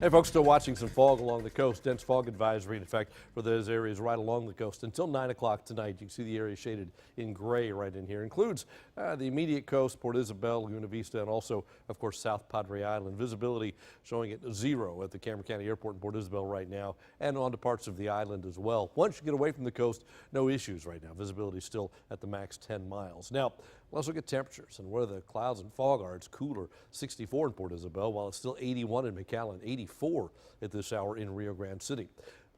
Hey folks, still watching some fog along the coast. Dense fog advisory, in fact, for those areas right along the coast until 9 o'clock tonight. You can see the area shaded in gray right in here. Includes the immediate coast, Port Isabel, Laguna Vista, and also, of course, South Padre Island. Visibility showing at 0 at the Cameron County Airport in Port Isabel right now, and onto parts of the island as well. Once you get away from the coast, no issues right now. Visibility still at the max 10 miles. Now, let's look at temperatures and where the clouds and fog are. It's cooler, 64 in Port Isabel, while it's still 81 in McAllen, 84 at this hour in Rio Grande City.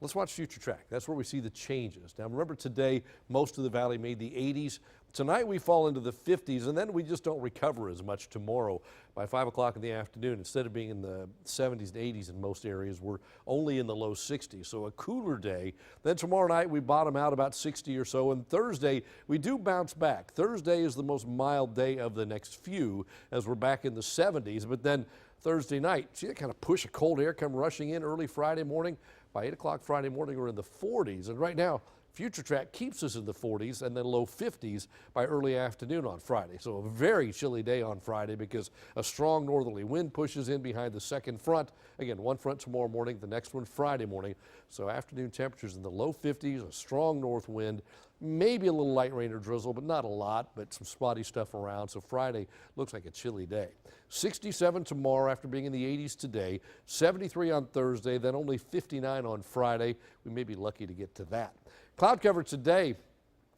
Let's watch Future Track. That's where we see the changes. Now remember, today most of the valley made the 80s. Tonight we fall into the 50s, and then we just don't recover as much tomorrow. By 5 o'clock in the afternoon, instead of being in the 70s and 80s in most areas, we're only in the low 60s. So a cooler day. Then tomorrow night we bottom out about 60 or so, and Thursday we do bounce back. Thursday is the most mild day of the next few as we're back in the 70s, but then Thursday night, see that kind of push of cold air come rushing in early Friday morning. By 8 o'clock Friday morning, we're in the 40s, and right now Future Track keeps us in the 40s and then low 50s by early afternoon on Friday. So a very chilly day on Friday because a strong northerly wind pushes in behind the second front. Again, one front tomorrow morning, the next one Friday morning. So afternoon temperatures in the low 50s, a strong north wind, maybe a little light rain or drizzle, but not a lot, but some spotty stuff around. So Friday looks like a chilly day. 67 tomorrow after being in the 80s today, 73 on Thursday, then only 59 on Friday. We may be lucky to get to that. Cloud cover today.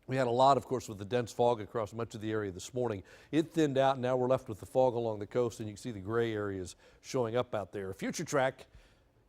We had a lot, of course, with the dense fog across much of the area this morning. It thinned out, and now we're left with the fog along the coast, and you can see the gray areas showing up out there. Future Track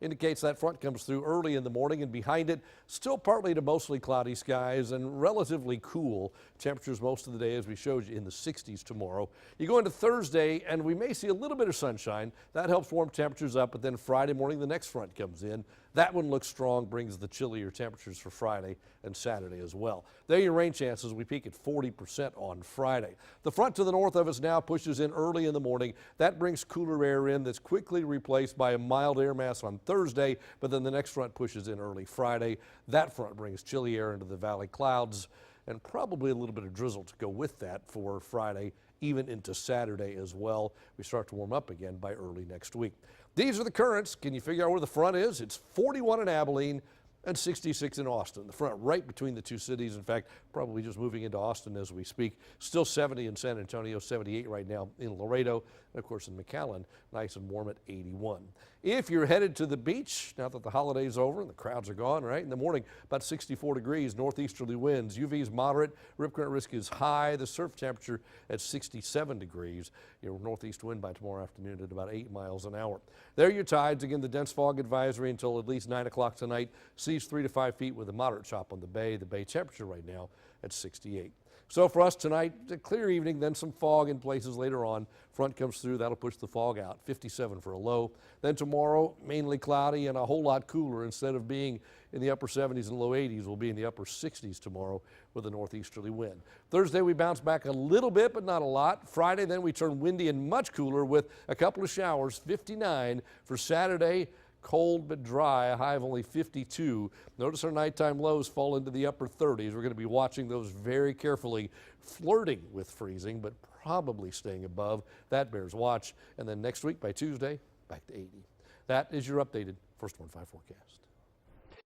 indicates that front comes through early in the morning, and behind it, still partly to mostly cloudy skies and relatively cool temperatures most of the day, as we showed you, in the 60s tomorrow. You go into Thursday, and we may see a little bit of sunshine. That helps warm temperatures up, but then Friday morning, the next front comes in. That one looks strong, brings the chillier temperatures for Friday and Saturday as well. There are your rain chances. We peak at 40% on Friday. The front to the north of us now pushes in early in the morning. That brings cooler air in that's quickly replaced by a mild air mass on Thursday, but then the next front pushes in early Friday. That front brings chilly air into the valley clouds and probably a little bit of drizzle to go with that for Friday, even into Saturday as well. We start to warm up again by early next week. These are the currents. Can you figure out where the front is? It's 41 in Abilene and 66 in Austin. The front right between the two cities. In fact, probably just moving into Austin as we speak. Still 70 in San Antonio, 78 right now in Laredo, and of course in McAllen, nice and warm at 81. If you're headed to the beach, now that the holiday's over and the crowds are gone, right, in the morning, about 64 degrees, northeasterly winds. UV is moderate, rip current risk is high. The surf temperature at 67 degrees. Your northeast wind by tomorrow afternoon at about 8 miles an hour. There are your tides. Again, the dense fog advisory until at least 9 o'clock tonight. Seas 3 to 5 feet with a moderate chop on the bay. The bay temperature right now at 68. So for us tonight, a clear evening, then some fog in places later on. Front comes through, that'll push the fog out. 57 for a low. Then tomorrow, mainly cloudy and a whole lot cooler. Instead of being in the upper 70s and low 80s, we'll be in the upper 60s tomorrow with a northeasterly wind. Thursday, we bounce back a little bit, but not a lot. Friday, then we turn windy and much cooler with a couple of showers. 59 for Saturday. Cold but dry, a high of only 52. Notice our nighttime lows fall into the upper 30s. We're going to be watching those very carefully, flirting with freezing, but probably staying above. That bears watch. And then next week by Tuesday, back to 80. That is your updated First Warn 5 forecast.